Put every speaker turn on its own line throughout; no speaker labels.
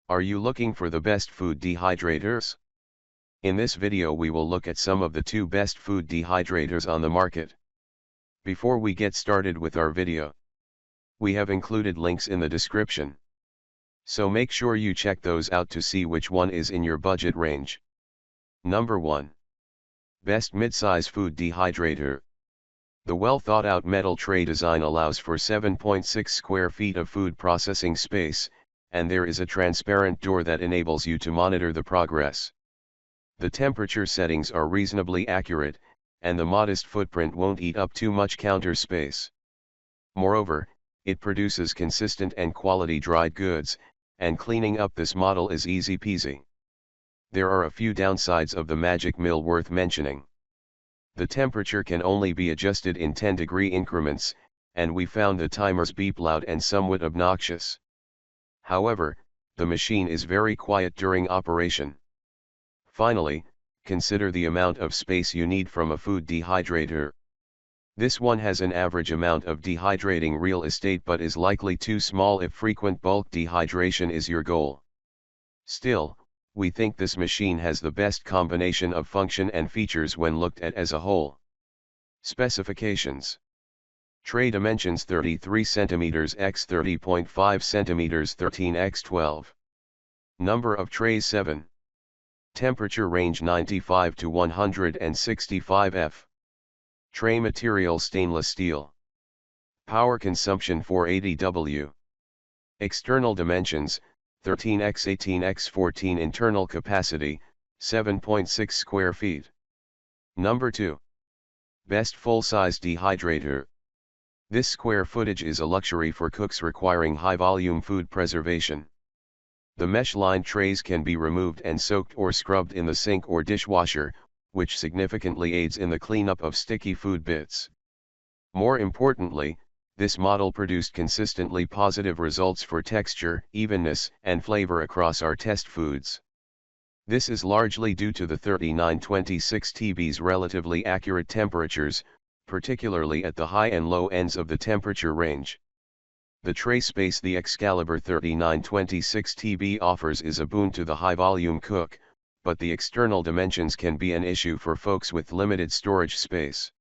Are you looking for the best food dehydrators? In this video we will look at some of the 2 best food dehydrators on the market. Before we get started with our video, we have included links in the description. So make sure you check those out to see which one is in your budget range. Number 1. Best Midsize Food Dehydrator. The well-thought-out metal tray design allows for 7.6 square feet of food processing space, and there is a transparent door that enables you to monitor the progress. The temperature settings are reasonably accurate, and the modest footprint won't eat up too much counter space. Moreover, it produces consistent and quality dried goods, and cleaning up this model is easy peasy. There are a few downsides of the Magic Mill worth mentioning. The temperature can only be adjusted in 10-degree increments, and we found the timers beep loud and somewhat obnoxious. However, the machine is very quiet during operation. Finally, consider the amount of space you need from a food dehydrator. This one has an average amount of dehydrating real estate but is likely too small if frequent bulk dehydration is your goal. Still, we think this machine has the best combination of function and features when looked at as a whole. Specifications. Tray dimensions 33 cm x 30.5 cm 13 x 12. Number of trays 7. Temperature range 95 to 165 F. Tray material stainless steel. Power consumption 480 W. External dimensions 13 x 18 x 14. Internal capacity 7.6 square feet. Number 2. Best full-size dehydrator. This square footage is a luxury for cooks requiring high-volume food preservation. The mesh-lined trays can be removed and soaked or scrubbed in the sink or dishwasher, which significantly aids in the cleanup of sticky food bits. More importantly, this model produced consistently positive results for texture, evenness, and flavor across our test foods. This is largely due to the 3926 TB's relatively accurate temperatures, particularly at the high and low ends of the temperature range. The tray space the Excalibur 3926 TB offers is a boon to the high-volume cook, but the external dimensions can be an issue for folks with limited storage space.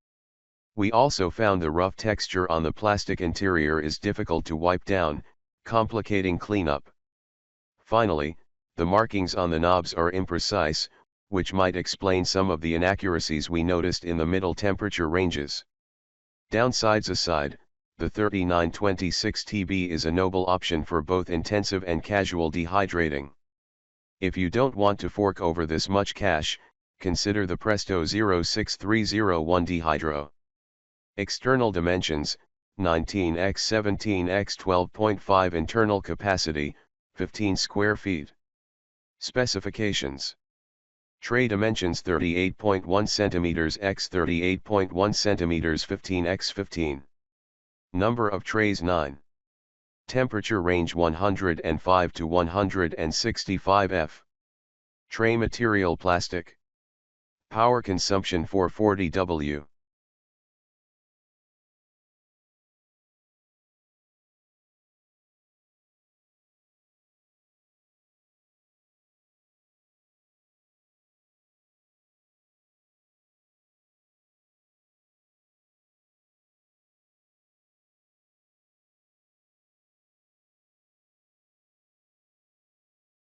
We also found the rough texture on the plastic interior is difficult to wipe down, complicating cleanup. Finally, the markings on the knobs are imprecise, which might explain some of the inaccuracies we noticed in the middle temperature ranges. Downsides aside, the 3926 TB is a noble option for both intensive and casual dehydrating. If you don't want to fork over this much cash, consider the Presto 06301 Dehydro. External dimensions 19 x 17 x 12.5. Internal capacity 15 square feet. Specifications. Tray dimensions 38.1 cm x 38.1 cm 15 x 15. Number of trays 9. Temperature range 105 to 165 F. Tray material plastic. Power consumption 440 W.